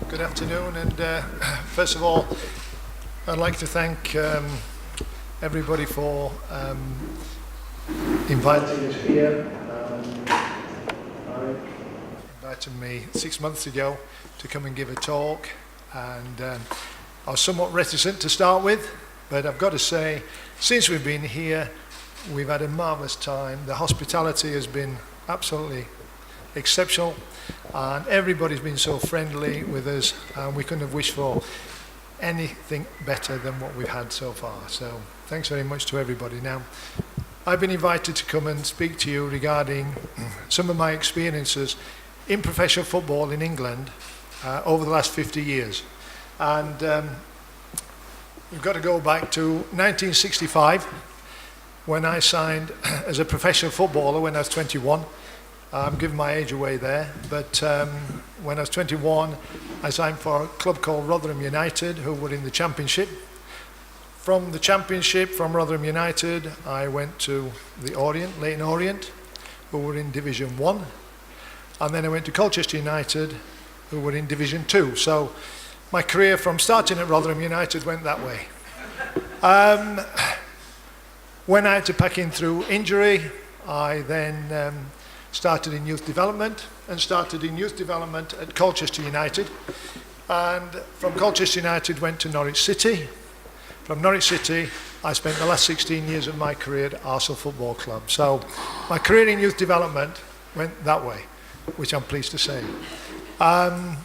good afternoon, and first of all, I'd like to thank everybody for inviting us here. Invited me 6 months ago to come and give a talk, and I was somewhat reticent to start with, but I've got to say, since we've been here, we've had a marvellous time. The hospitality has been absolutely exceptional, and everybody's been so friendly with us, and we couldn't have wished for anything better than what we've had so far. So thanks very much to everybody. Now, I've been invited to come and speak to you regarding some of my experiences in professional football in England over the last 50 years. And we've got to go back to 1965, when I signed as a professional footballer when I was 21. I'm giving my age away there, but when I was 21, I signed for a club called Rotherham United, who were in the Championship. From the Championship, from Rotherham United, I went to the Orient, Leyton Orient, who were in Division 1, and then I went to Colchester United, who were in Division 2. So my career from starting at Rotherham United went that way. When I had to pack in through injury, I then started in youth development at Colchester United, and from Colchester United went to Norwich City. From Norwich City I spent the last 16 years of my career at Arsenal Football Club. So my career in youth development went that way, which I'm pleased to say. My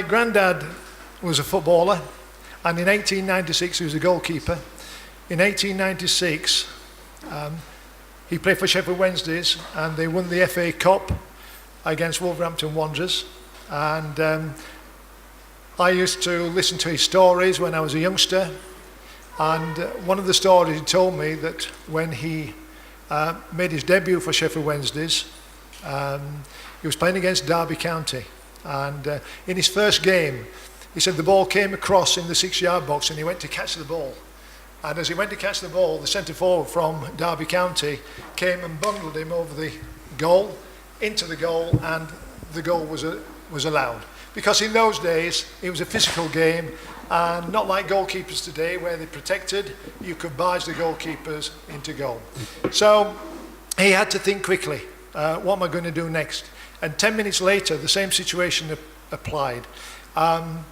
granddad was a footballer, and in 1896 he was a goalkeeper. In 1896 he played for Sheffield Wednesdays, and they won the FA Cup against Wolverhampton Wanderers. And I used to listen to his stories when I was a youngster. And one of the stories he told me that when he made his debut for Sheffield Wednesdays, he was playing against Derby County. And in his first game, he said the ball came across in the 6-yard box and he went to catch the ball. And as he went to catch the ball, the centre forward from Derby County came and bundled him over the goal, into the goal, and the goal was allowed. Because in those days, it was a physical game, and not like goalkeepers today, where they're protected, you could barge the goalkeepers into goal. So he had to think quickly, what am I going to do next? And 10 minutes later, the same situation applied. The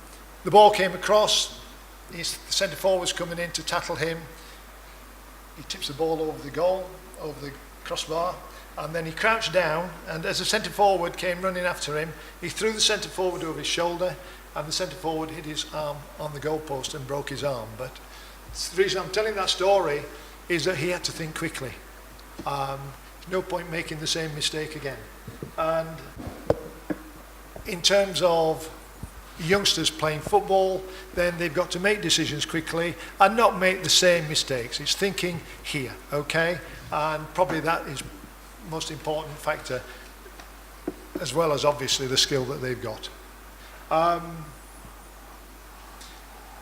ball came across. The centre forward was coming in to tackle him. He tips the ball over the goal, over the crossbar, and then he crouched down, and as the centre forward came running after him, he threw the centre forward over his shoulder, and the centre forward hit his arm on the goalpost and broke his arm. But the reason I'm telling that story is that he had to think quickly. There's no point making the same mistake again. And in terms of youngsters playing football, then they've got to make decisions quickly and not make the same mistakes. It's thinking here, okay? And probably that is the most important factor, as well as obviously the skill that they've got.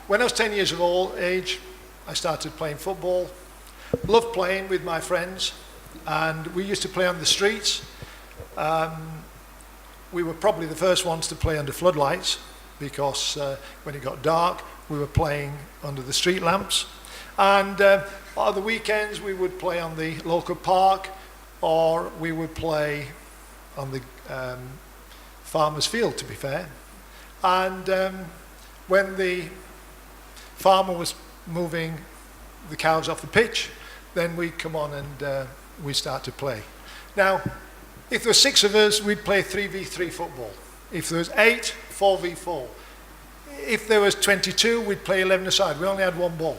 When I was 10 years of age, I started playing football. Loved playing with my friends, and we used to play on the streets. We were probably the first ones to play under floodlights, because when it got dark, we were playing under the street lamps. And on the weekends, we would play on the local park, or we would play on the farmer's field, to be fair. And when the farmer was moving the cows off the pitch, then we'd come on and we'd start to play. Now, if there were 6 of us, we'd play 3v3 football. If there was 8, 4v4. If there was 22, we'd play 11 aside. We only had one ball.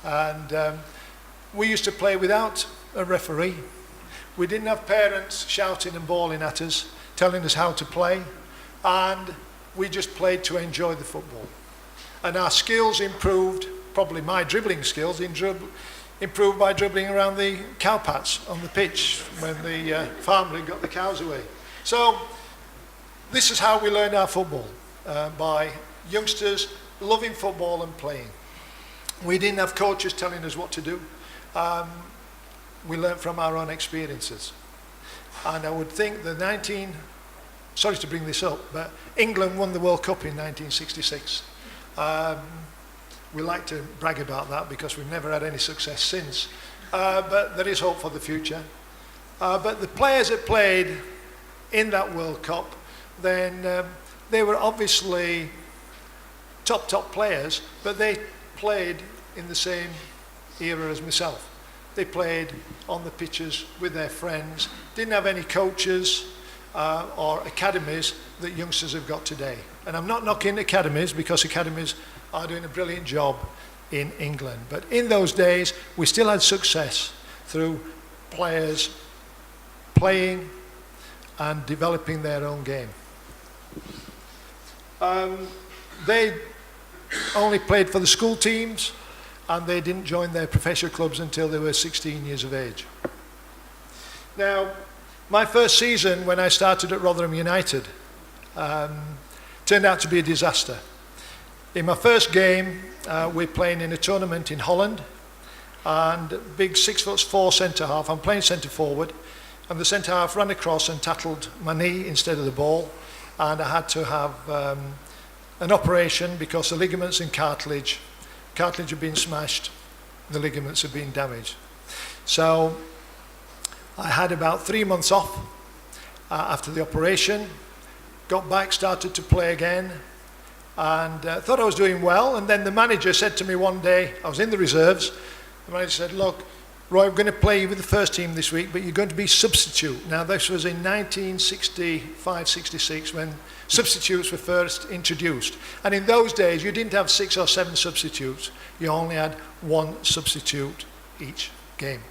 And we used to play without a referee. We didn't have parents shouting and bawling at us, telling us how to play. And we just played to enjoy the football. And our skills improved, probably my dribbling skills, improved by dribbling around the cowpats on the pitch when the farmer had got the cows away. So this is how we learned our football, by youngsters loving football and playing. We didn't have coaches telling us what to do. We learned from our own experiences. And I would think the sorry to bring this up, but England won the World Cup in 1966. We like to brag about that because we've never had any success since. But there is hope for the future. But the players that played in that World Cup, then they were obviously top players, but they played in the same era as myself. They played on the pitches with their friends, didn't have any coaches or academies that youngsters have got today. And I'm not knocking academies because academies are doing a brilliant job in England. But in those days, we still had success through players playing and developing their own game. They only played for the school teams, and they didn't join their professional clubs until they were 16 years of age. Now, my first season when I started at Rotherham United turned out to be a disaster. In my first game, we're playing in a tournament in Holland, and big 6'4" centre half. I'm playing centre forward, and the centre half ran across and tackled my knee instead of the ball, and I had to have an operation because the ligaments and cartilage had been smashed, the ligaments had been damaged. So I had about 3 months off after the operation, got back, started to play again, and thought I was doing well. And then the manager said to me one day, I was in the reserves, the manager said, look, Roy, we're going to play you with the first team this week, but you're going to be substitute. Now, this was in 1965-66 when substitutes were first introduced. And in those days, you didn't have 6 or 7 substitutes. You only had 1 substitute each game.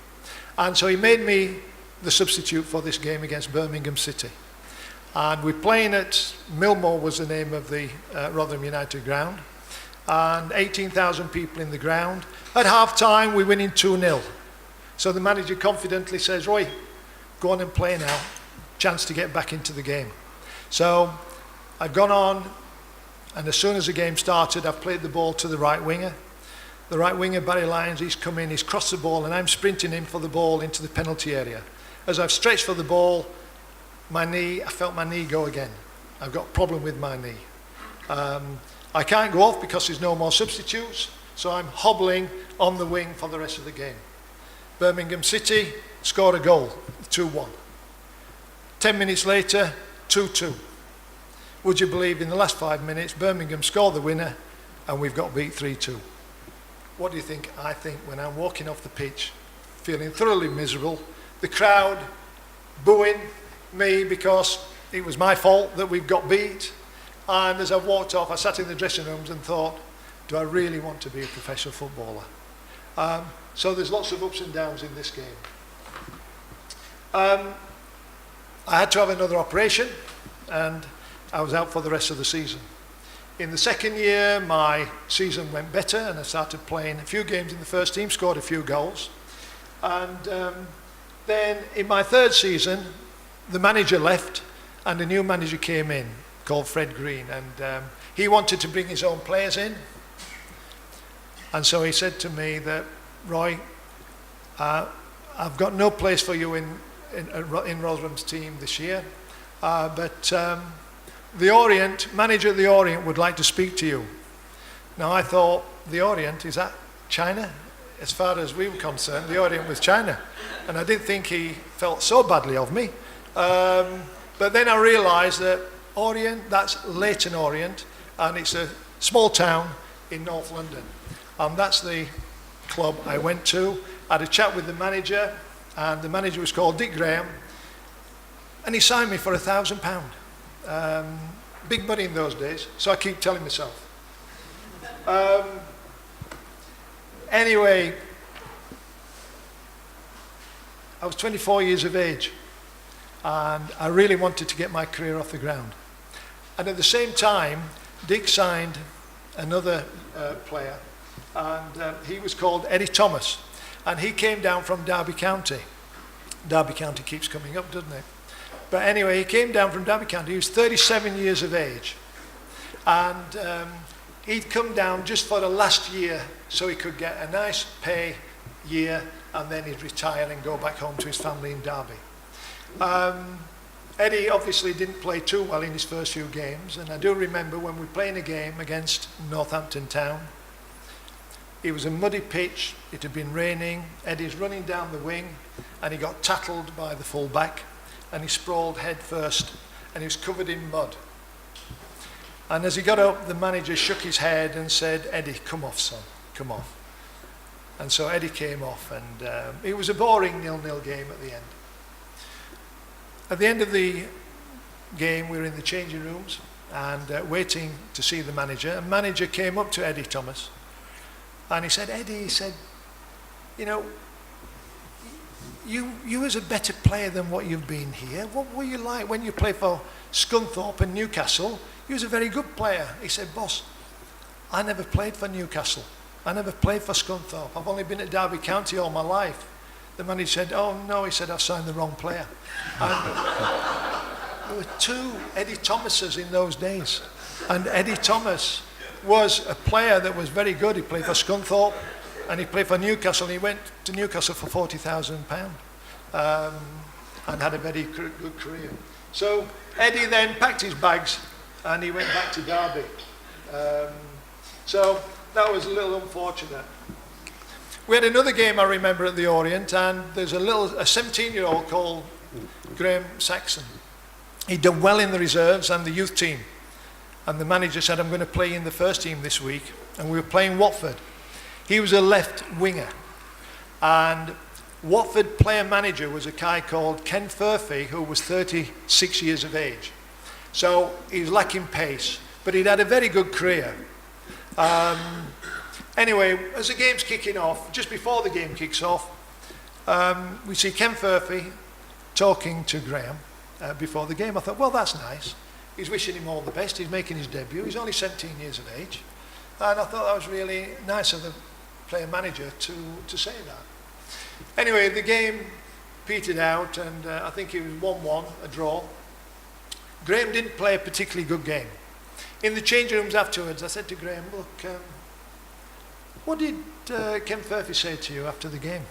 And so he made me the substitute for this game against Birmingham City. And we're playing at Millmore was the name of the Rotherham United ground. And 18,000 people in the ground. At half-time, we're winning 2-0. So the manager confidently says, Roy, go on and play now. Chance to get back into the game. So I've gone on, and as soon as the game started, I've played the ball to the right winger. The right winger, Barry Lyons, he's come in, he's crossed the ball, and I'm sprinting him for the ball into the penalty area. As I've stretched for the ball, I felt my knee go again. I've got a problem with my knee. I can't go off because there's no more substitutes, so I'm hobbling on the wing for the rest of the game. Birmingham City scored a goal, 2-1. 10 minutes later, 2-2. Would you believe in the last 5 minutes, Birmingham scored the winner and we've got beat 3-2. What do you think? I think when I'm walking off the pitch, feeling thoroughly miserable, the crowd booing me because it was my fault that we've got beat. And as I walked off, I sat in the dressing rooms and thought, do I really want to be a professional footballer? So there's lots of ups and downs in this game. I had to have another operation, and I was out for the rest of the season. In the second year, my season went better, and I started playing a few games in the first team, scored a few goals. And then in my third season, the manager left, and a new manager came in called Fred Green, and he wanted to bring his own players in. And so he said to me that, Roy, I've got no place for you in Rotherham's team this year, but the manager of the Orient would like to speak to you. Now I thought, the Orient, is that China? As far as we were concerned, the Orient was China. And I didn't think he felt so badly of me. But then I realised that Orient, that's Leyton Orient, and it's a small town in North London. And that's the club I went to. I had a chat with the manager, and the manager was called Dick Graham, and he signed me for £1,000. Big money in those days, so I keep telling myself. Anyway, I was 24 years of age, and I really wanted to get my career off the ground. And at the same time, Dick signed another player, and he was called Eddie Thomas, and he came down from Derby County. Derby County keeps coming up, doesn't it? But anyway, he came down from Derby County. He was 37 years of age, and he'd come down just for the last year so he could get a nice pay year, and then he'd retire and go back home to his family in Derby. Eddie obviously didn't play too well in his first few games, and I do remember when we were playing a game against Northampton Town. It was a muddy pitch, it had been raining, Eddie's running down the wing, and he got tackled by the full-back, and he sprawled head first, and he was covered in mud. And as he got up, the manager shook his head and said, "Eddie, come off, son, come off." And so Eddie came off, and it was a boring 0-0 game at the end. At the end of the game, we were in the changing rooms and waiting to see the manager. And the manager came up to Eddie Thomas, and he said, "Eddie," he said, "you know, you was a better player than what you've been here. What were you like when you played for Scunthorpe and Newcastle? You was a very good player." He said, "Boss, I never played for Newcastle. I never played for Scunthorpe. I've only been at Derby County all my life." The manager said, "Oh no," he said, "I've signed the wrong player." And there were two Eddie Thomases in those days. And Eddie Thomas was a player that was very good. He played for Scunthorpe and he played for Newcastle. He went to Newcastle for £40,000 and had a very good career. So Eddie then packed his bags and he went back to Derby. So that was a little unfortunate. We had another game I remember at the Orient, and there's a 17-year-old called Graham Saxon. He'd done well in the reserves and the youth team. And the manager said, "I'm going to play in the first team this week." And we were playing Watford. He was a left winger. And Watford player manager was a guy called Ken Furphy, who was 36 years of age. So he was lacking pace, but he'd had a very good career. Anyway, as the game's kicking off, just before the game kicks off, we see Ken Furphy talking to Graham before the game. I thought, well, that's nice. He's wishing him all the best. He's making his debut. He's only 17 years of age. And I thought that was really nice of the player manager to say that. Anyway, the game petered out, and I think it was 1-1, a draw. Graham didn't play a particularly good game. In the change rooms afterwards, I said to Graham, "Look, what did Ken Furphy say to you after the game,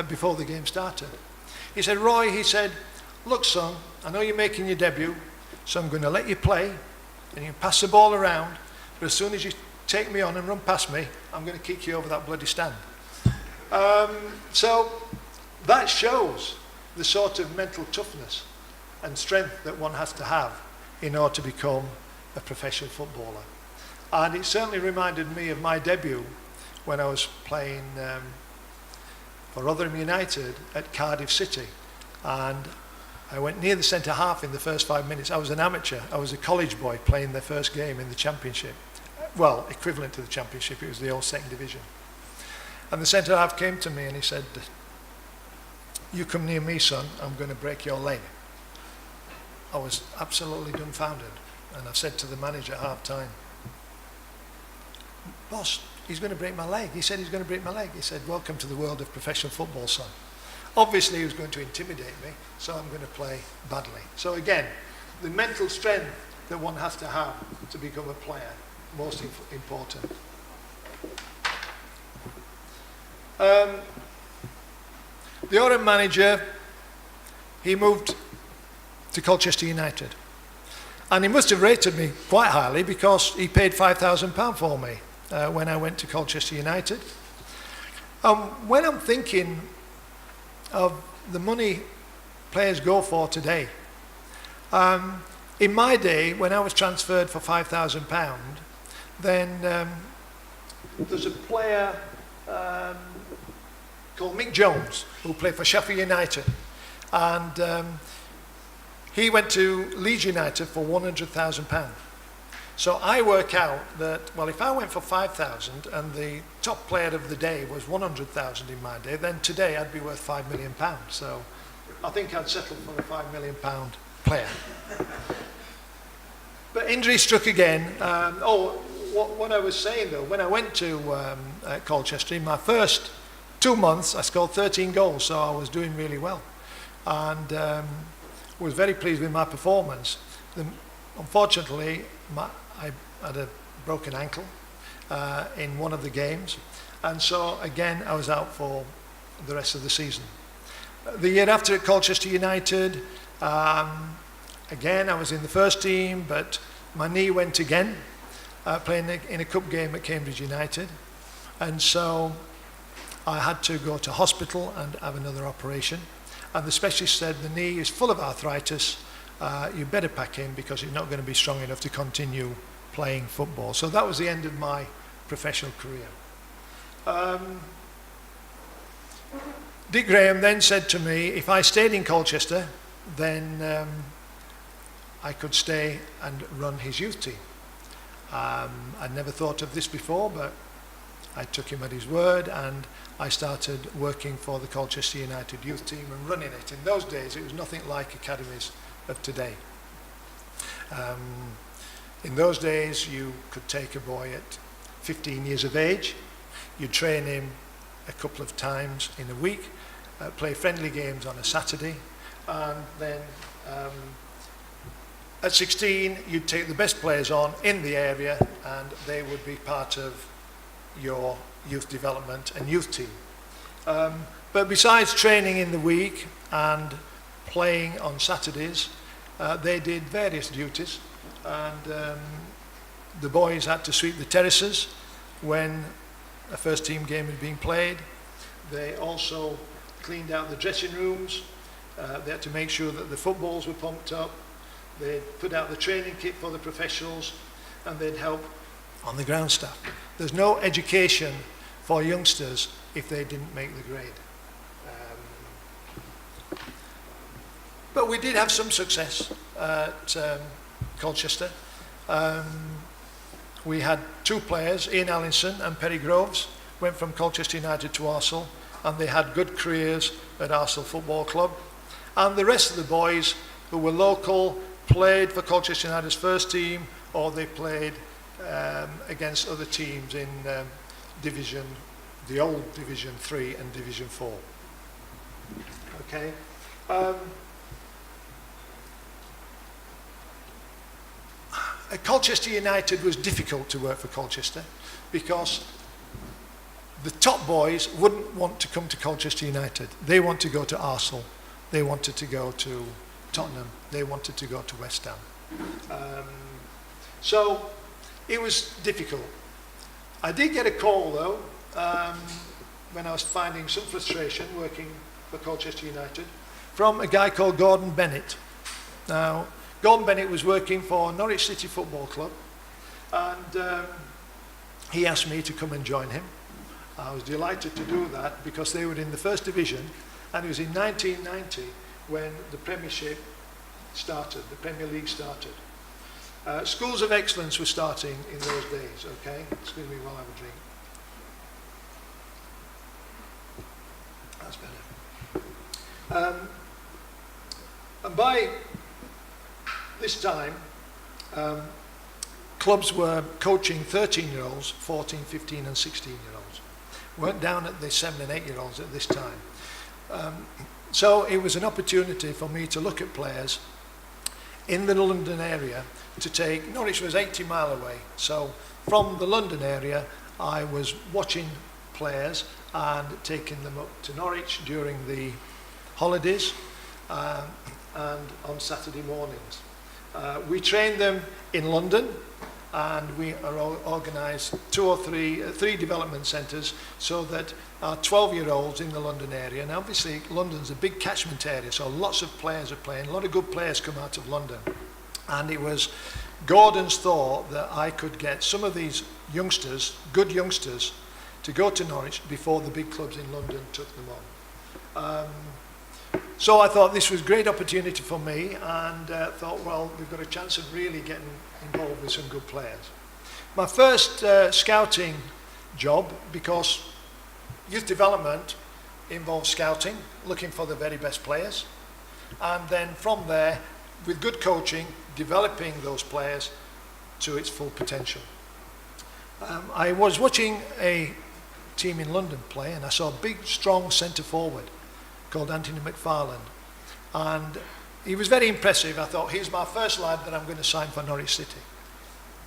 before the game started?" He said, "Roy," he said, "look, son, I know you're making your debut, so I'm going to let you play, and you can pass the ball around, but as soon as you take me on and run past me, I'm going to kick you over that bloody stand." So that shows the sort of mental toughness and strength that one has to have in order to become a professional footballer. And it certainly reminded me of my debut when I was playing for Rotherham United at Cardiff City, and I went near the centre half in the first 5 minutes. I was an amateur. I was a college boy playing their first game in the Championship. Well, equivalent to the Championship. It was the old second division. And the centre half came to me and he said, "You come near me, son, I'm going to break your leg." I was absolutely dumbfounded, and I said to the manager at half time, "Boss, he's going to break my leg." He said, "He's going to break my leg." He said, "Welcome to the world of professional football, son." Obviously, he was going to intimidate me, so I'm going to play badly. So again, the mental strength that one has to have to become a player, most important. The Orient manager, he moved to Colchester United. And he must have rated me quite highly because he paid £5,000 for me when I went to Colchester United. When I'm thinking of the money players go for today, in my day, when I was transferred for £5,000, then there's a player called Mick Jones who played for Sheffield United, and he went to Leeds United for £100,000. So I work out that, well, if I went for 5,000 and the top player of the day was 100,000 in my day, then today I'd be worth £5 million. So I think I'd settle for a £5 million player. But injury struck again. What I was saying though, when I went to Colchester, in my first 2 months, I scored 13 goals, so I was doing really well. And was very pleased with my performance. Unfortunately, I had a broken ankle in one of the games, and so again I was out for the rest of the season. The year after at Colchester United, again, I was in the first team, but my knee went again, playing in a cup game at Cambridge United. And so I had to go to hospital and have another operation. And the specialist said, the knee is full of arthritis, you better pack in because you're not going to be strong enough to continue playing football. So that was the end of my professional career. Dick Graham then said to me, if I stayed in Colchester, then I could stay and run his youth team. I'd never thought of this before, but I took him at his word, and I started working for the Colchester United youth team and running it. In those days, it was nothing like academies of today. In those days, you could take a boy at 15 years of age, you'd train him a couple of times in a week, play friendly games on a Saturday, and then at 16, you'd take the best players on in the area, and they would be part of your youth development and youth team. But besides training in the week and playing on Saturdays, they did various duties, and the boys had to sweep the terraces when a first team game had been played. They also cleaned out the dressing rooms. They had to make sure that the footballs were pumped up. They'd put out the training kit for the professionals, and they'd help on the ground stuff. There's no education for youngsters if they didn't make the grade. But we did have some success at Colchester. We had two players, Ian Allinson and Perry Groves, went from Colchester United to Arsene, and they had good careers at Arsene Football Club. And the rest of the boys who were local played for Colchester United's first team, or they played against other teams in the old Division 3 and Division 4. Okay. At Colchester United was difficult to work for Colchester because the top boys wouldn't want to come to Colchester United. They wanted to go to Arsenal. They wanted to go to Tottenham. They wanted to go to West Ham. So it was difficult. I did get a call though when I was finding some frustration working for Colchester United from a guy called Gordon Bennett. Now, Gordon Bennett was working for Norwich City Football Club, and he asked me to come and join him. I was delighted to do that because they were in the first division, and it was in 1990 when the Premiership started, the Premier League started. Schools of excellence were starting in those days, okay? Excuse me while I have a drink. That's better. And by this time, clubs were coaching 13-year-olds, 14, 15 and 16-year-olds. Weren't down at the 7 and 8-year-olds at this time. So it was an opportunity for me to look at players in the London area to take, Norwich was 80 miles away, so from the London area I was watching players and taking them up to Norwich during the holidays and on Saturday mornings. We trained them in London, and we organised three development centres so that our 12-year-olds in the London area, and obviously London's a big catchment area, so lots of players are playing, a lot of good players come out of London. And it was Gordon's thought that I could get some of these youngsters, good youngsters, to go to Norwich before the big clubs in London took them on. So I thought this was a great opportunity for me, and thought, well, we've got a chance of really getting involved with some good players. My first scouting job, because youth development involves scouting, looking for the very best players, and then from there, with good coaching, developing those players to its full potential. I was watching a team in London play, and I saw a big, strong centre forward called Anthony McFarland, and he was very impressive. I thought, he's my first lad that I'm going to sign for Norwich City.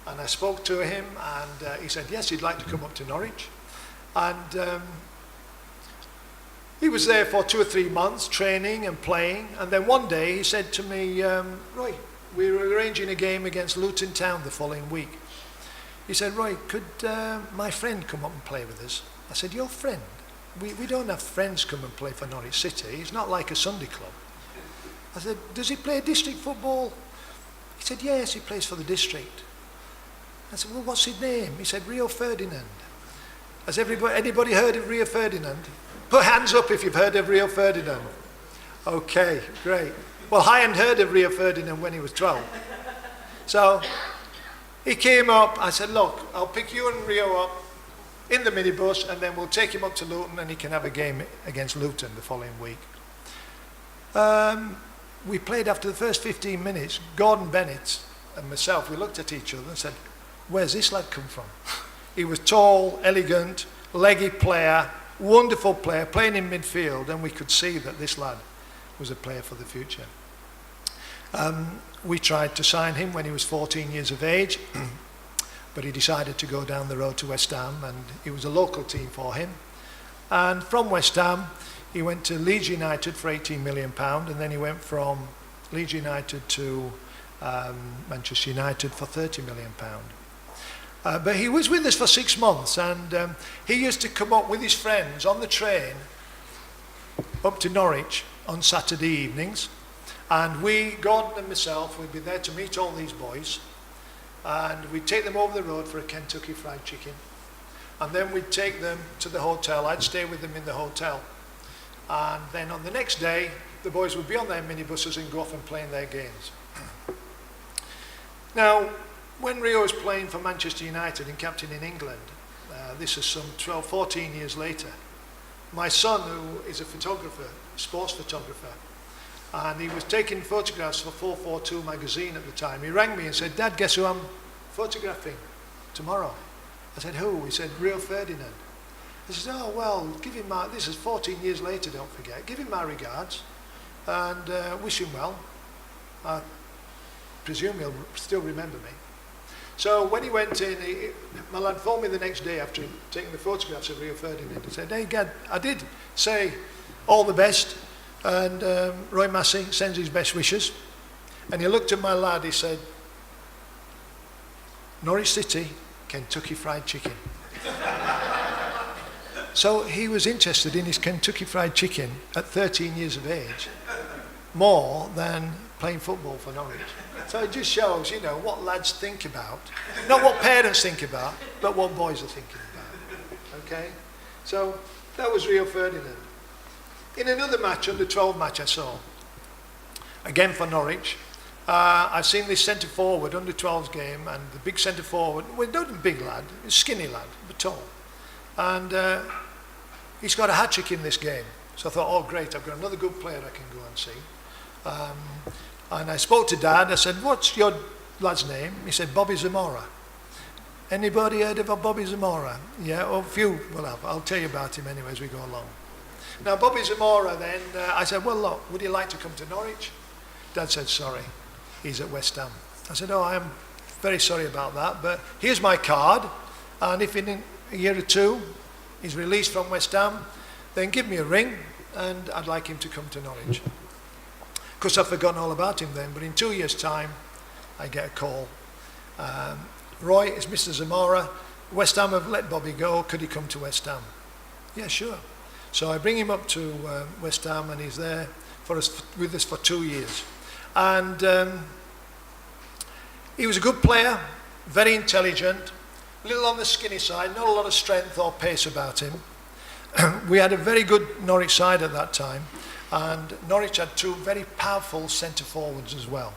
And I spoke to him, and he said yes, he'd like to come up to Norwich. And he was there for 2 or 3 months training and playing, and then one day he said to me, Roy, we were arranging a game against Luton Town the following week. He said, Roy, could my friend come up and play with us? I said, your friend? We don't have friends come and play for Norwich City. It's not like a Sunday club. I said, does he play district football? He said, yes, he plays for the district. I said, well, what's his name? He said, Rio Ferdinand. Has anybody heard of Rio Ferdinand? Put hands up if you've heard of Rio Ferdinand. Okay, great. Well, I hadn't heard of Rio Ferdinand when he was 12. So he came up. I said, look, I'll pick you and Rio up in the minibus, and then we'll take him up to Luton, and he can have a game against Luton the following week. We played after the first 15 minutes. Gordon Bennett and myself, we looked at each other and said, where's this lad come from? He was tall, elegant, leggy player, wonderful player, playing in midfield, and we could see that this lad was a player for the future. We tried to sign him when he was 14 years of age, but he decided to go down the road to West Ham, and it was a local team for him. And from West Ham, he went to Leeds United for £18 million, and then he went from Leeds United to Manchester United for £30 million. But he was with us for 6 months, and he used to come up with his friends on the train up to Norwich on Saturday evenings, and Gordon and myself, would be there to meet all these boys, and we'd take them over the road for a Kentucky Fried Chicken, and then we'd take them to the hotel. I'd stay with them in the hotel, and then on the next day the boys would be on their minibuses and go off and play in their games. Now, when Rio was playing for Manchester United and captain in England, this is some 12, 14 years later, my son, who is a photographer, sports photographer, and he was taking photographs for 442 magazine at the time. He rang me and said, Dad, guess who I'm photographing tomorrow? I said, who? He said, Rio Ferdinand. I said, oh, well, give him my, this is 14 years later, don't forget, give him my regards and wish him well. I presume he'll still remember me. So when he went in, my lad phoned me the next day after taking the photographs of Rio Ferdinand and said, hey, Gad, I did say all the best, and Roy Massey sends his best wishes. And he looked at my lad, he said, Norwich City, Kentucky Fried Chicken. So he was interested in his Kentucky Fried Chicken at 13 years of age, more than playing football for Norwich. So it just shows, you know, what lads think about. Not what parents think about, but what boys are thinking about. Okay? So that was Rio Ferdinand. In another match, under 12 match I saw, again for Norwich, I've seen this centre forward, under 12's game, and the big centre forward, well, not a big lad, a skinny lad, but tall. And he's got a hat-trick in this game. So I thought, oh great, I've got another good player I can go and see. And I spoke to Dad. I said, what's your lad's name? He said, Bobby Zamora. Anybody heard of a Bobby Zamora? Yeah, well, a few will have. I'll tell you about him anyway as we go along. Now, Bobby Zamora then, I said, well, look, would he like to come to Norwich? Dad said, sorry, he's at West Ham. I said, oh, I'm very sorry about that, but here's my card, and if in a year or two he's released from West Ham, then give me a ring, and I'd like him to come to Norwich. Of course, I've forgotten all about him then, but in 2 years' time, I get a call. Roy, it's Mr. Zamora. West Ham have let Bobby go. Could he come to West Ham? Yeah, sure. So I bring him up to West Ham, and he's there with us for 2 years. And he was a good player, very intelligent, a little on the skinny side, not a lot of strength or pace about him. We had a very good Norwich side at that time. And Norwich had two very powerful centre forwards as well.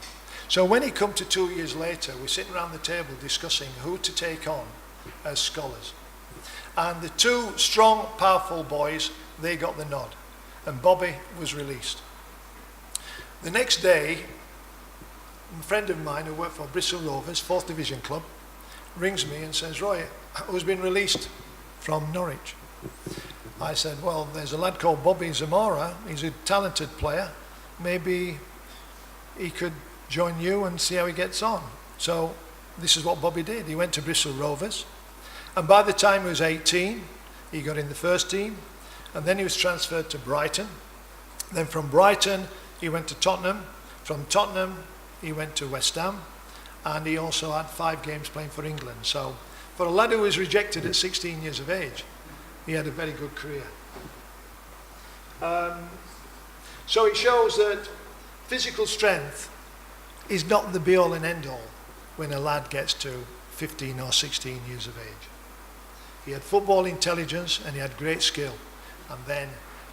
So when he come to 2 years later, we're sitting around the table discussing who to take on as scholars. And the two strong, powerful boys, they got the nod. And Bobby was released. The next day, a friend of mine who worked for Bristol Rovers, 4th Division club, rings me and says, Roy, who's been released from Norwich? I said, well, there's a lad called Bobby Zamora. He's a talented player. Maybe he could join you and see how he gets on. So this is what Bobby did. He went to Bristol Rovers. And by the time he was 18, he got in the first team. And then he was transferred to Brighton. Then from Brighton, he went to Tottenham. From Tottenham, he went to West Ham, and he also had 5 games playing for England. So for a lad who was rejected at 16 years of age, he had a very good career. So it shows that physical strength is not the be-all and end-all when a lad gets to 15 or 16 years of age. He had football intelligence and he had great skill. And then,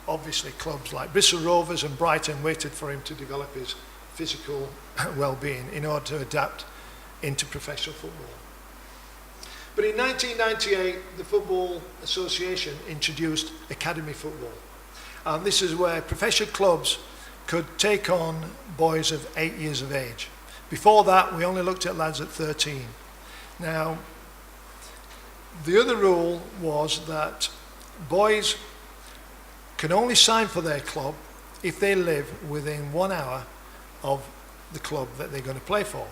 obviously, clubs like Bristol Rovers and Brighton waited for him to develop his physical well-being in order to adapt into professional football. But in 1998, the Football Association introduced academy football. And this is where professional clubs could take on boys of 8 years of age. Before that, we only looked at lads at 13. Now, the other rule was that boys can only sign for their club if they live within 1 hour of the club that they're going to play for.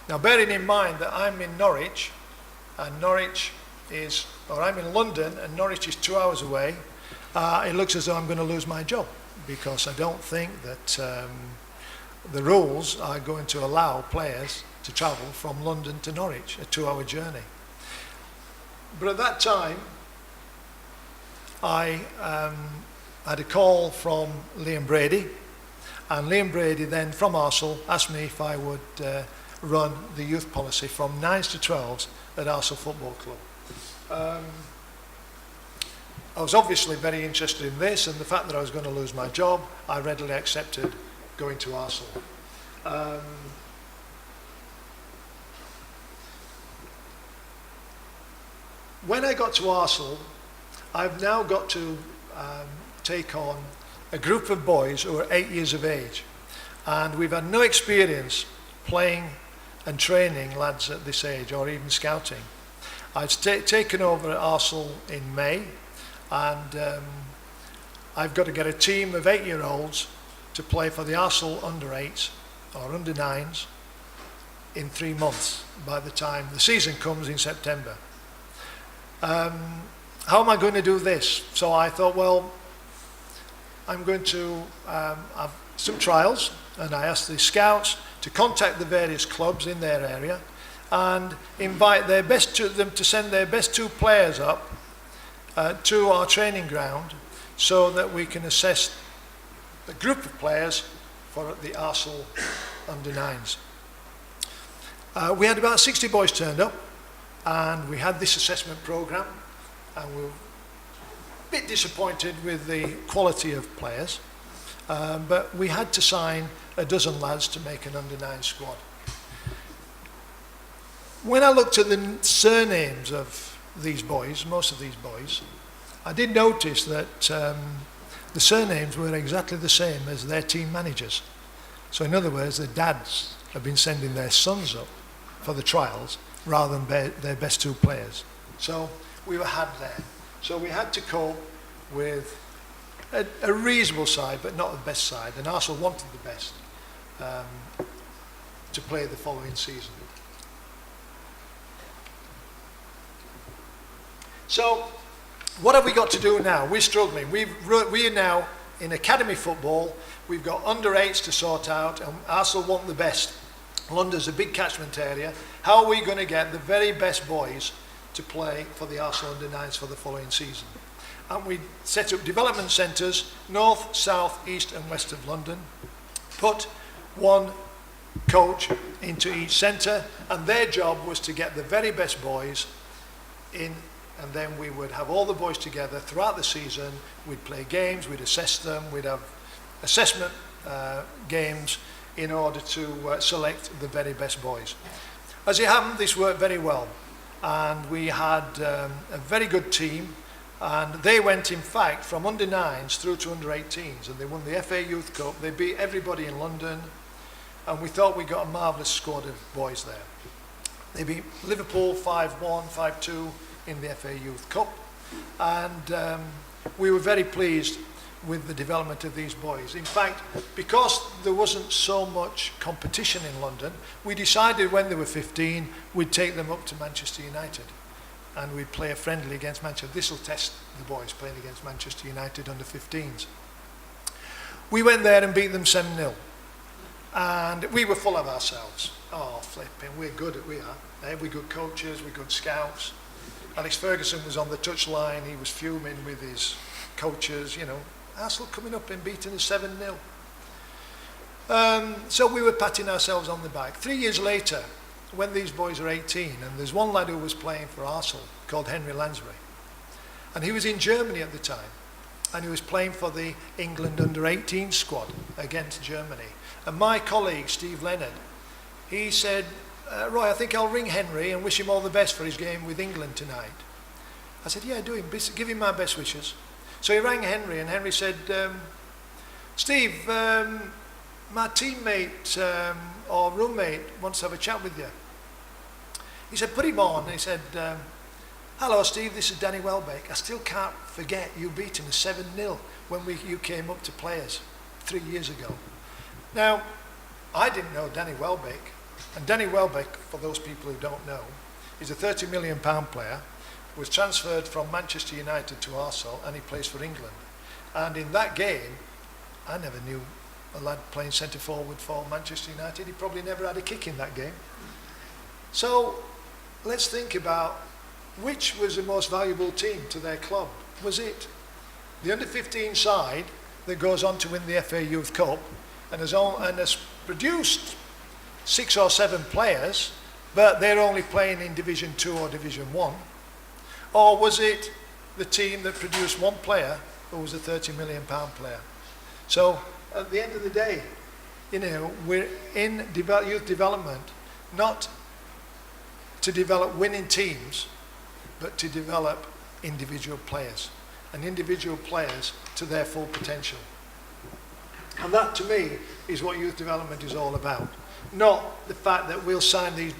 Now, bearing in mind that I'm in Norwich, and I'm in London, and Norwich is 2 hours away, it looks as though I'm going to lose my job, because I don't think that the rules are going to allow players to travel from London to Norwich, a 2-hour journey. But at that time, I had a call from Liam Brady, and Liam Brady then from Arsenal asked me if I would run the youth policy from 9s to 12s at Arsenal Football Club. I was obviously very interested in this, and the fact that I was going to lose my job, I readily accepted going to Arsenal. When I got to Arsenal, I've now got to take on a group of boys who are 8 years of age, and we've had no experience playing and training lads at this age, or even scouting. I've taken over at Arsenal in May, and I've got to get a team of 8-year-olds to play for the Arsenal under-8s or under-9s in 3 months by the time the season comes in September. How am I going to do this? So I thought, well, I'm going to have some trials, and I asked the scouts to contact the various clubs in their area and invite them to send their best 2 players up to our training ground so that we can assess a group of players for the Arsenal under-9s. We had about 60 boys turned up, and we had this assessment programme, and we were a bit disappointed with the quality of players, but we had to sign a dozen lads to make an under-9 squad. When I looked at the surnames of these boys, most of these boys, I did notice that the surnames were exactly the same as their team managers. So in other words, the dads have been sending their sons up for the trials rather than their best 2 players. So we were had there. So we had to cope with a reasonable side, but not the best side. And Arsenal wanted the best to play the following season. So what have we got to do now? We're struggling. We are now in academy football. We've got under-8s to sort out, and Arsenal want the best. London's a big catchment area. How are we going to get the very best boys to play for the Arsenal under-9s for the following season? And we set up development centres, north, south, east and west of London, put 1 coach into each centre, and their job was to get the very best boys in, and then we would have all the boys together throughout the season. We'd play games, we'd assess them, we'd have assessment games in order to select the very best boys. As it happened, this worked very well, and we had a very good team, and they went, in fact, from under-9s through to under-18s, and they won the FA Youth Cup. They beat everybody in London, and we thought we got a marvellous squad of boys there. They beat Liverpool 5-1, 5-2 in the FA Youth Cup, and we were very pleased with the development of these boys. In fact, because there wasn't so much competition in London, we decided when they were 15, we'd take them up to Manchester United, and we'd play a friendly against Manchester. This will test the boys playing against Manchester United under 15s. We went there and beat them 7-0. And we were full of ourselves. Oh, flipping, we're good at we are. We're good coaches, we're good scouts. Alex Ferguson was on the touchline, he was fuming with his coaches, you know. Arsenal coming up and beating us 7-0. So we were patting ourselves on the back. 3 years later, when these boys are 18, and there's one lad who was playing for Arsenal called Henry Lansbury. And he was in Germany at the time. And he was playing for the England under-18 squad against Germany. And my colleague, Steve Leonard, he said, Roy, I think I'll ring Henry and wish him all the best for his game with England tonight. I said, yeah, do him. Give him my best wishes. So he rang Henry, and Henry said, Steve, my teammate or roommate wants to have a chat with you. He said, put him on. And he said, hello, Steve, this is Danny Welbeck. I still can't forget you beating us 7-0 when you came up to play us 3 years ago. Now, I didn't know Danny Welbeck. And Danny Welbeck, for those people who don't know, is a £30 million player, was transferred from Manchester United to Arsenal, and he plays for England. And in that game, I never knew a lad playing centre forward for Manchester United. He probably never had a kick in that game. So let's think about which was the most valuable team to their club. Was it the under-15 side that goes on to win the FA Youth Cup and has produced 6 or 7 players, but they're only playing in Division 2 or Division 1? Or was it the team that produced one player who was a £30 million player? So at the end of the day, you know, we're in youth development not to develop winning teams, but to develop individual players, and individual players to their full potential. And that, to me, is what youth development is all about. Not the fact that we'll sign these,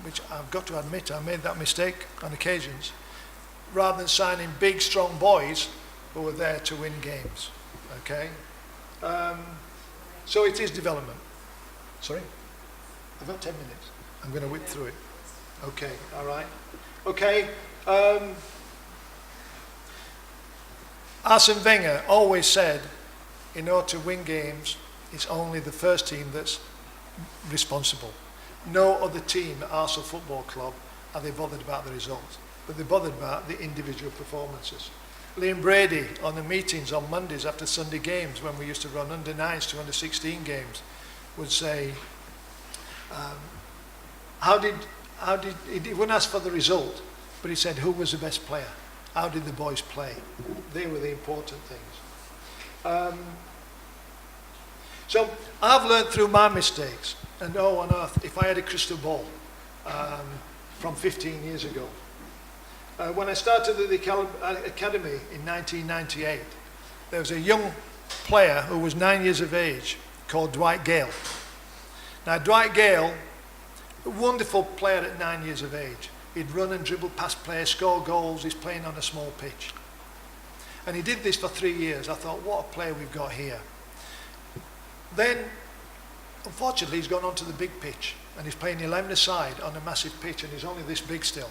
which I've got to admit, I made that mistake on occasions, rather than signing big, strong boys who are there to win games. Okay? So it is development. Sorry? I've got 10 minutes. I'm going to whip through it. Okay, all right. Okay. Arsene Wenger always said, in order to win games, it's only the first team that's responsible. No other team at Arsenal Football Club are they bothered about the results, but they're bothered about the individual performances. Liam Brady on the meetings on Mondays after Sunday games, when we used to run under 9s to under 16 games, would say, he wouldn't ask for the result, but he said, who was the best player? How did the boys play? They were the important things. So I've learned through my mistakes, and oh on earth, if I had a crystal ball from 15 years ago. When I started at the Academy in 1998, there was a young player who was 9 years of age called Dwight Gale. Now Dwight Gale, a wonderful player at 9 years of age. He'd run and dribble past players, score goals, he's playing on a small pitch. And he did this for 3 years. I thought, what a player we've got here. Then, unfortunately, he's gone onto the big pitch and he's playing 11-a-side on a massive pitch, and he's only this big still.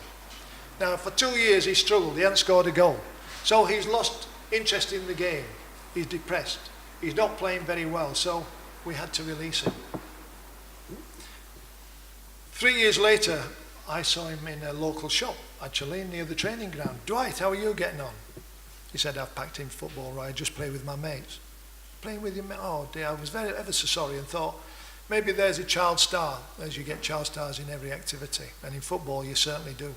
Now, for 2 years he struggled, he hadn't scored a goal. So he's lost interest in the game. He's depressed. He's not playing very well, so we had to release him. 3 years later, I saw him in a local shop, actually, near the training ground. Dwight, how are you getting on? He said, I've packed in football, right? I just play with my mates. Playing with your mates? Oh dear, I was ever so sorry and thought, maybe there's a child star, as you get child stars in every activity. And in football, you certainly do.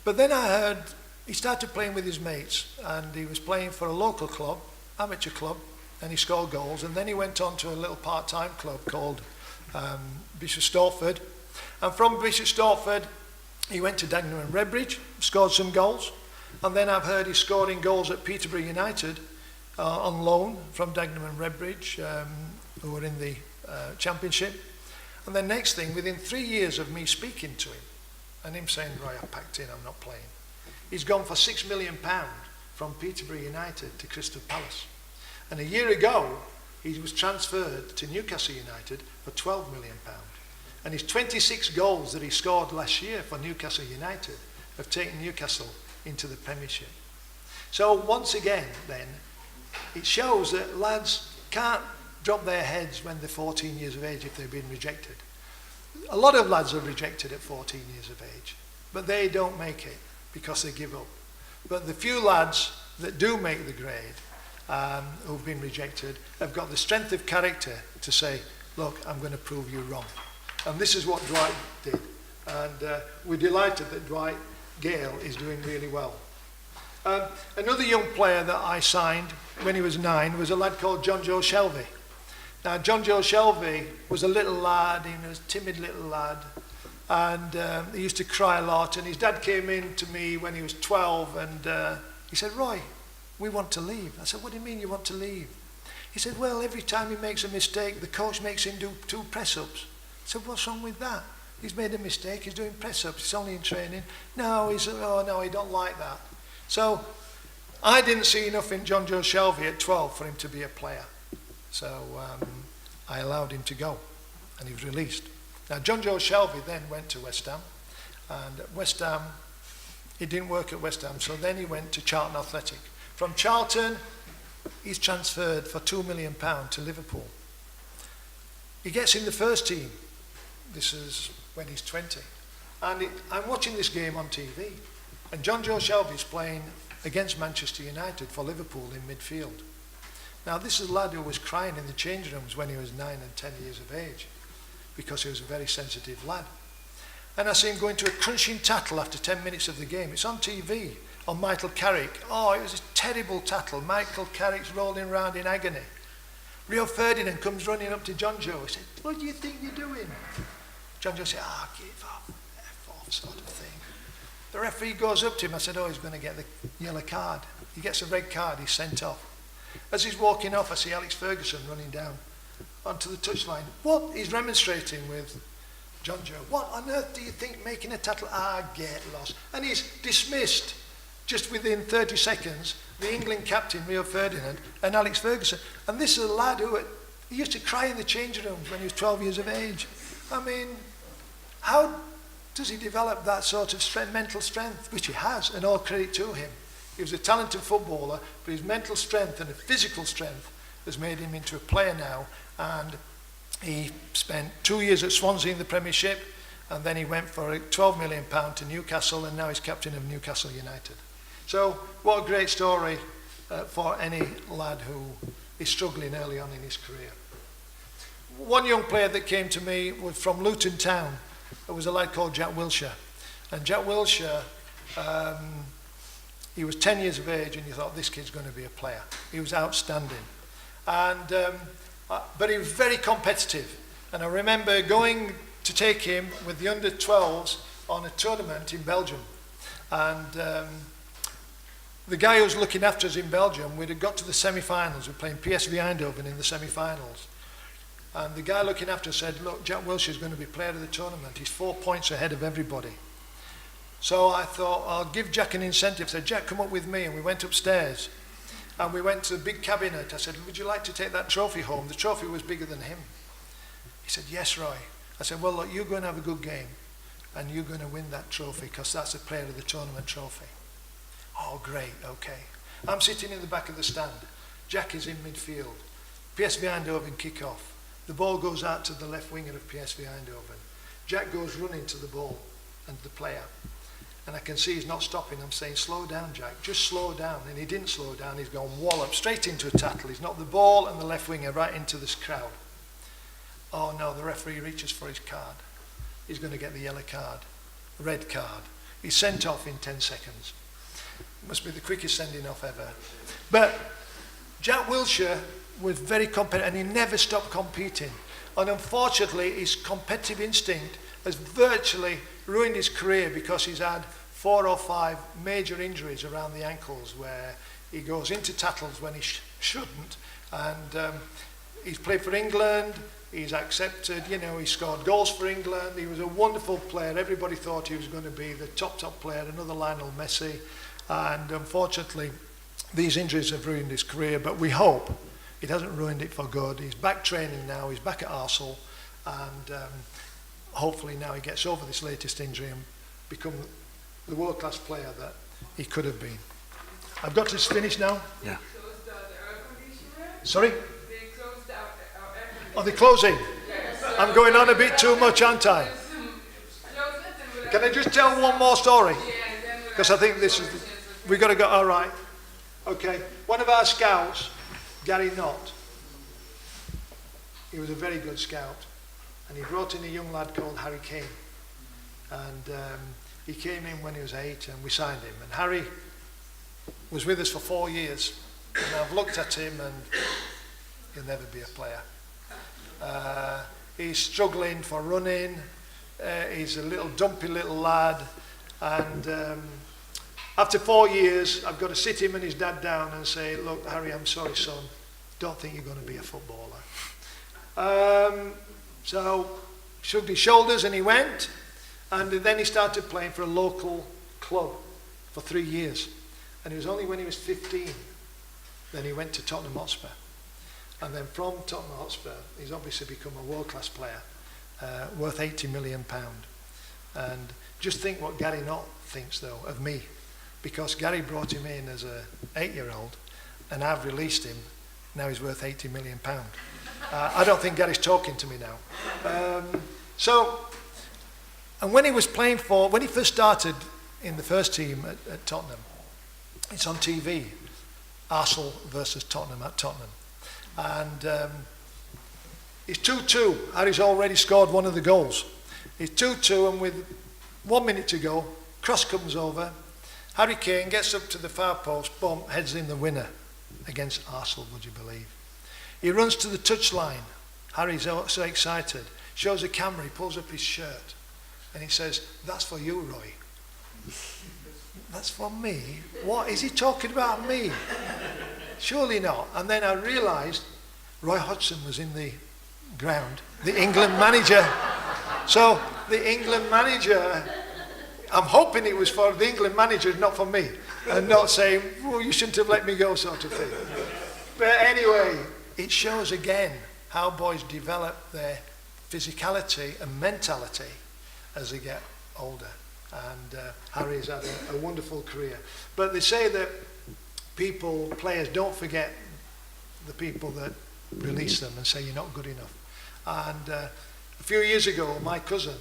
But then I heard he started playing with his mates, and he was playing for a local club, amateur club, and he scored goals. And then he went on to a little part-time club called Bishop Stortford. And from Bishop Stortford, he went to Dagenham and Redbridge, scored some goals. And then I've heard he's scoring goals at Peterborough United on loan from Dagenham and Redbridge, who were in the Championship. And then next thing, within 3 years of me speaking to him, and him saying, Roy, I packed in, I'm not playing, he's gone for £6 million from Peterborough United to Crystal Palace. And a year ago, he was transferred to Newcastle United for £12 million. And his 26 goals that he scored last year for Newcastle United have taken Newcastle into the Premiership. So once again, then, it shows that lads can't drop their heads when they're 14 years of age if they've been rejected. A lot of lads are rejected at 14 years of age, but they don't make it because they give up. But the few lads that do make the grade, who've been rejected, have got the strength of character to say, look, I'm going to prove you wrong. And this is what Dwight did. And we're delighted that Dwight Gale is doing really well. Another young player that I signed when he was 9 was a lad called John Joe Shelby. Now, John Joe Shelby was a little lad, he was a timid little lad, and he used to cry a lot, and his dad came in to me when he was 12, and he said, Roy, we want to leave. I said, what do you mean you want to leave? He said, well, every time he makes a mistake, the coach makes him do 2 press-ups. I said, what's wrong with that? He's made a mistake, he's doing press-ups, he's only in training. No, he don't like that. So I didn't see enough in John Joe Shelby at 12 for him to be a player. So I allowed him to go, and he was released. Now, John Joe Shelby then went to West Ham, and at West Ham, it didn't work at West Ham, so then he went to Charlton Athletic. From Charlton, he's transferred for £2 million to Liverpool. He gets in the first team. This is when he's 20. And I'm watching this game on TV, and John Joe Shelby's playing against Manchester United for Liverpool in midfield. Now, this is a lad who was crying in the change rooms when he was 9 and 10 years of age, because he was a very sensitive lad. And I see him going to a crunching tackle after 10 minutes of the game. It's on TV, on Michael Carrick. Oh, it was a terrible tackle. Michael Carrick's rolling around in agony. Rio Ferdinand comes running up to John Joe. He said, what do you think you're doing? John Joe said, give up, F off, sort of thing. The referee goes up to him. I said, he's going to get the yellow card. He gets a red card, he's sent off. As he's walking off, I see Alex Ferguson running down onto the touchline. What? He's remonstrating with John Joe. What on earth do you think making a tackle? Get lost. And he's dismissed just within 30 seconds the England captain, Rio Ferdinand, and Alex Ferguson. And this is a lad who he used to cry in the changing rooms when he was 12 years of age. I mean, how does he develop that sort of mental strength? Which he has, and all credit to him. He was a talented footballer, but his mental strength and his physical strength has made him into a player now. And he spent 2 years at Swansea in the Premiership, and then he went for £12 million to Newcastle, and now he's captain of Newcastle United. So what a great story for any lad who is struggling early on in his career. One young player that came to me was from Luton Town. There was a lad called Jack Wilshere. And Jack Wilshere, he was 10 years of age, and you thought, this kid's going to be a player. He was outstanding. And but he was very competitive. And I remember going to take him with the under-12s on a tournament in Belgium. And the guy who was looking after us in Belgium, we'd have got to the semi-finals. We were playing PSV Eindhoven in the semi-finals. And the guy looking after us said, look, Jack Wilshere is going to be player of the tournament. He's 4 points ahead of everybody. So I thought, I'll give Jack an incentive. I said, Jack, come up with me. And we went upstairs. And we went to the big cabinet. I said, would you like to take that trophy home? The trophy was bigger than him. He said, yes, Roy. I said, well, look, you're going to have a good game. And you're going to win that trophy, because that's a player of the tournament trophy. Oh, great, okay. I'm sitting in the back of the stand. Jack is in midfield. PSV Eindhoven kick off. The ball goes out to the left winger of PSV Eindhoven. Jack goes running to the ball and the player. And I can see he's not stopping. I'm saying, slow down, Jack. Just slow down. And he didn't slow down. He's gone wallop straight into a tackle. He's knocked the ball and the left winger right into this crowd. Oh, no, the referee reaches for his card. He's going to get the yellow card, red card. He's sent off in 10 seconds. It must be the quickest sending off ever. But Jack Wilshere was very competitive, and he never stopped competing. And unfortunately, his competitive instinct has virtually ruined his career, because he's had 4 or 5 major injuries around the ankles where he goes into tackles when he shouldn't. And he's played for England, he's accepted, he scored goals for England. He was a wonderful player. Everybody thought he was going to be the top player, another Lionel Messi. And unfortunately, these injuries have ruined his career, but we hope it hasn't ruined it for good. He's back training now, he's back at Arsenal, and hopefully now he gets over this latest injury and become the world-class player that he could have been. I've got to finish now. Yeah. Sorry? They closed the Are they closing? I'm going on a bit too much, aren't I? Can I just tell one more story? Because I think this is, we've got to go, all right. Okay, one of our scouts, Gary Knott, he was a very good scout, and he brought in a young lad called Harry King. And he came in when he was 8 and we signed him. And Harry was with us for 4 years. And I've looked at him and he'll never be a player. He's struggling for running. He's a little dumpy little lad. And after 4 years, I've got to sit him and his dad down and say, look, Harry, I'm sorry, son. Don't think you're going to be a footballer. So shrugged his shoulders and he went. And then he started playing for a local club for 3 years. And it was only when he was 15 then he went to Tottenham Hotspur. And then from Tottenham Hotspur, he's obviously become a world-class player, worth £80 million. And just think what Gary Knott thinks, though, of me. Because Gary brought him in as an 8-year-old, and I've released him. Now he's worth £80 million. I don't think Gary's talking to me now. And when he was playing when he first started in the first team at Tottenham, it's on TV, Arsenal versus Tottenham at Tottenham. And it's 2-2. Harry's already scored one of the goals. It's 2-2, and with 1 minute to go, cross comes over. Harry King gets up to the far post, boom, heads in the winner against Arsenal, would you believe? He runs to the touchline. Harry's so excited. Shows a camera, he pulls up his shirt. And he says, that's for you, Roy. That's for me? What? Is he talking about me? Surely not. And then I realised Roy Hodgson was in the ground, the England manager. So the England manager, I'm hoping it was for the England manager, not for me. And not saying, well, you shouldn't have let me go, sort of thing. But anyway, it shows again how boys develop their physicality and mentality as they get older. And Harry's had a wonderful career. But they say that players don't forget the people that release them and say you're not good enough. And a few years ago, my cousin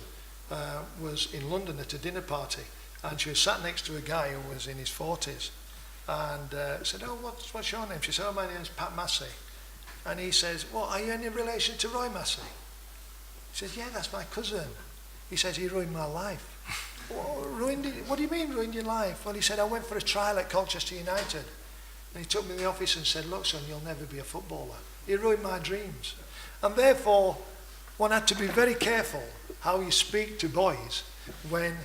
was in London at a dinner party, and she was sat next to a guy who was in his 40s. And said, oh, what's your name? She said, oh, my name's Pat Massey. And he says, well, are you any relation to Roy Massey? He says, yeah, that's my cousin. He says, he ruined my life. What do you mean ruined your life? Well, he said, I went for a trial at Colchester United. And he took me in the office and said, look, son, you'll never be a footballer. He ruined my dreams. And therefore, one had to be very careful how you speak to boys when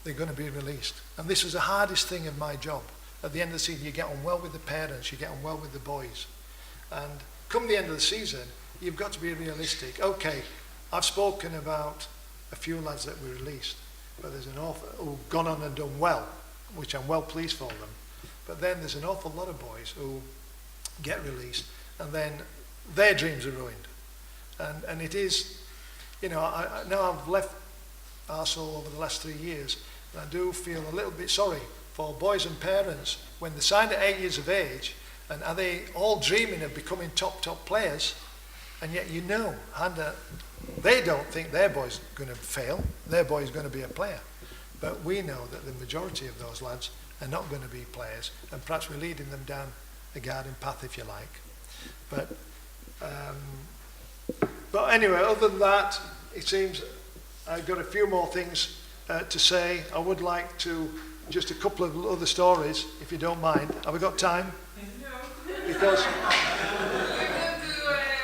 they're going to be released. And this was the hardest thing of my job. At the end of the season, you get on well with the parents, you get on well with the boys. And come the end of the season, you've got to be realistic. Okay, I've spoken about a few lads that were released, but there's an awful who've gone on and done well, which I'm well pleased for them. But then there's an awful lot of boys who get released, and then their dreams are ruined. And it is, you know, I know I've left Arsenal over the last 3 years, and I do feel a little bit sorry for boys and parents when they signed at 8 years of age, and are they all dreaming of becoming top players, and yet you know, they don't think their boy's going to fail, their boy's going to be a player. But we know that the majority of those lads are not going to be players, and perhaps we're leading them down the garden path, if you like. But anyway, other than that, it seems I've got a few more things to say. I would like to, just a couple of other stories, if you don't mind. Have we got time? No. Because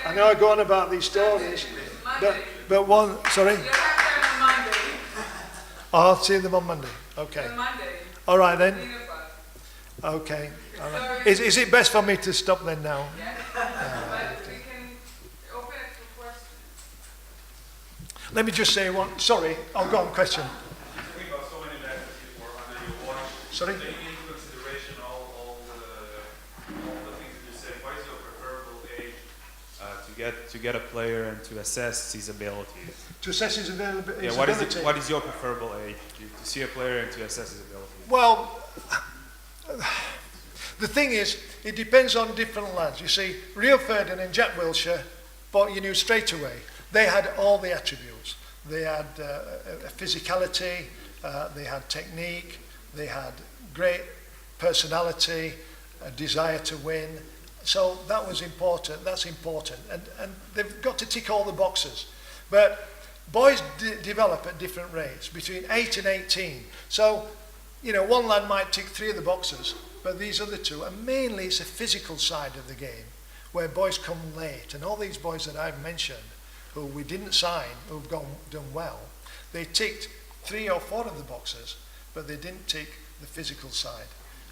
I know I go on about these stories, but one, sorry? You'll have time on Monday. I'll see them on Monday. Okay. On Monday. All right then. Okay. All right. Is it best for me to stop then now? Yeah. But we can open it for questions. Let me just say one. Sorry, I'll go on question. Talking about so many matches before under your watch. Sorry? Taking into consideration all the things that you said, what is your preferable age to get a player and to assess his abilities? To assess his ability. Yeah, what is your preferable age to see a player and to assess his abilities? Well, the thing is, it depends on different lads. You see, Rio Ferdinand and Jack Wilshere, but you knew straight away they had all the attributes. They had a physicality, they had technique, they had great personality, a desire to win. So that was important, that's important. And they've got to tick all the boxes. But boys develop at different rates, between 8 and 18. So, you know, one lad might tick 3 of the boxes, but these other 2, and mainly it's a physical side of the game, where boys come late. And all these boys that I've mentioned, who we didn't sign, who've done well, they ticked 3 or 4 of the boxes, but they didn't tick the physical side.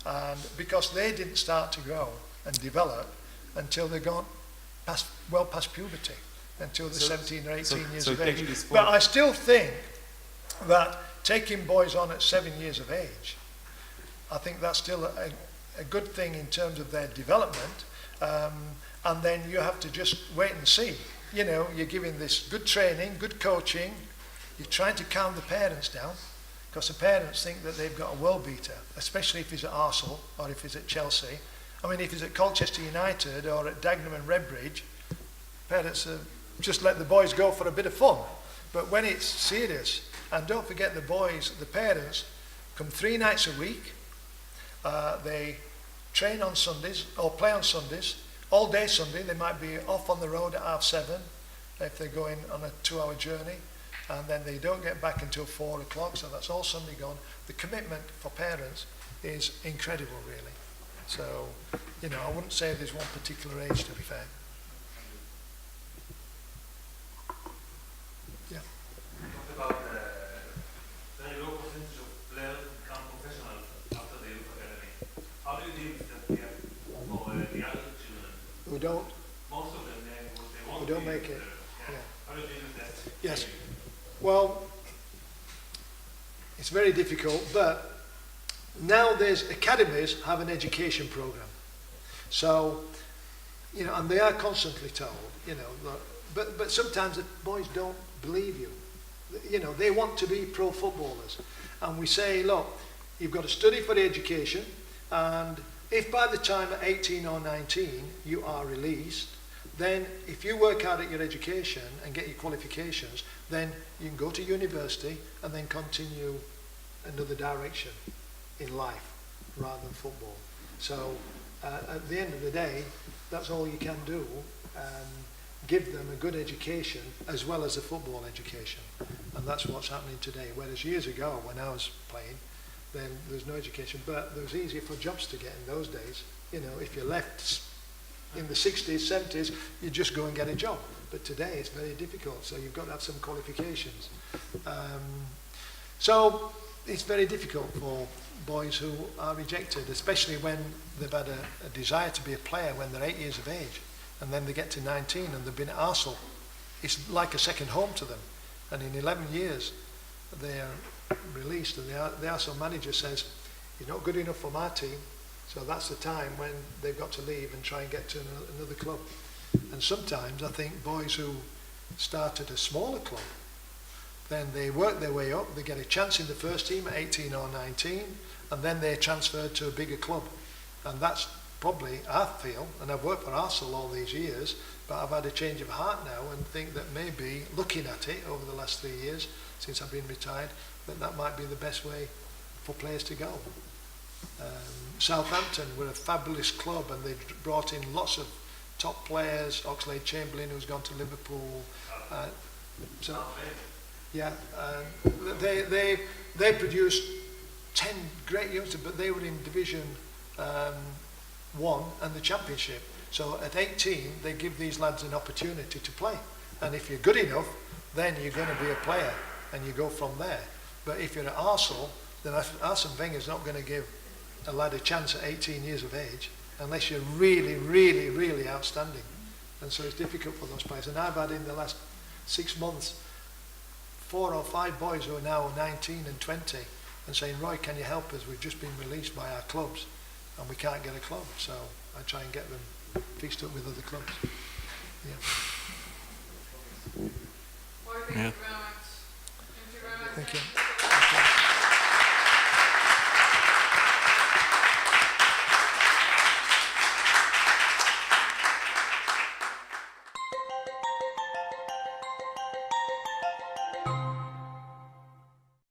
And because they didn't start to grow and develop until they got past puberty, until they're 17 or 18 years of age. But I still think that taking boys on at 7 years of age, I think that's still a good thing in terms of their development. And then you have to just wait and see. You know, you're giving this good training, good coaching. You're trying to calm the parents down, because the parents think that they've got a world beater, especially if he's at Arsenal or if he's at Chelsea. I mean, if he's at Colchester United or at Dagenham and Redbridge, parents just let the boys go for a bit of fun. But when it's serious, and don't forget the boys, the parents come 3 nights a week. They train on Sundays or play on Sundays. All day Sunday, they might be off on the road at 7:30 if they're going on a 2-hour journey. And then they don't get back until 4 o'clock, so that's all Sunday gone. The commitment for parents is incredible, really. So, you know, I wouldn't say there's one particular age, to be fair. Yeah. Talk about the very low percentage of players become professionals after the youth academy. How do you deal with that gap for the other children? Who don't? Most of them, they want Who to don't be make it. there. Yeah. How do you deal with that? Yes. Well, it's very difficult, but now there's academies have an education program. So, you know, and they are constantly told, you know, but sometimes the boys don't believe you. You know, they want to be pro footballers. And we say, look, you've got to study for the education, and if by the time at 18 or 19 you are released, then if you work hard at your education and get your qualifications, then you can go to university and then continue another direction in life rather than football. So at the end of the day, that's all you can do. Give them a good education as well as a football education. And that's what's happening today. Whereas years ago, when I was playing, then there's no education. But it was easier for jobs to get in those days. You know, if you left in the 60s, 70s, you just go and get a job. But today it's very difficult, so you've got to have some qualifications. So it's very difficult for boys who are rejected, especially when they've had a desire to be a player when they're 8 years of age, and then they get to 19 and they've been at Arsenal. It's like a second home to them. And in 11 years, they are released, and the Arsenal manager says, "You're not good enough for my team." So that's the time when they've got to leave and try and get to another club. And sometimes I think boys who start at a smaller club, then they work their way up, they get a chance in the first team at 18 or 19, and then they're transferred to a bigger club. And that's probably, I feel, and I've worked for Arsenal all these years, but I've had a change of heart now and think that maybe, looking at it over the last 3 years, since I've been retired, that might be the best way for players to go. Southampton were a fabulous club, and they brought in lots of top players. Oxlade-Chamberlain, who's gone to Liverpool. They produced 10 great youngsters, but they were in Division 1 and the Championship. So at 18, they give these lads an opportunity to play. And if you're good enough, then you're going to be a player, and you go from there. But if you're at Arsenal, then Arsene Wenger's not going to give a lad a chance at 18 years of age unless you're really, really, really outstanding. And so it's difficult for those players. And I've had in the last 6 months 4 or 5 boys who are now 19 and 20 and saying, "Roy, can you help us? We've just been released by our clubs and we can't get a club." So I try and get them fixed up with other clubs. Yeah. Well, I think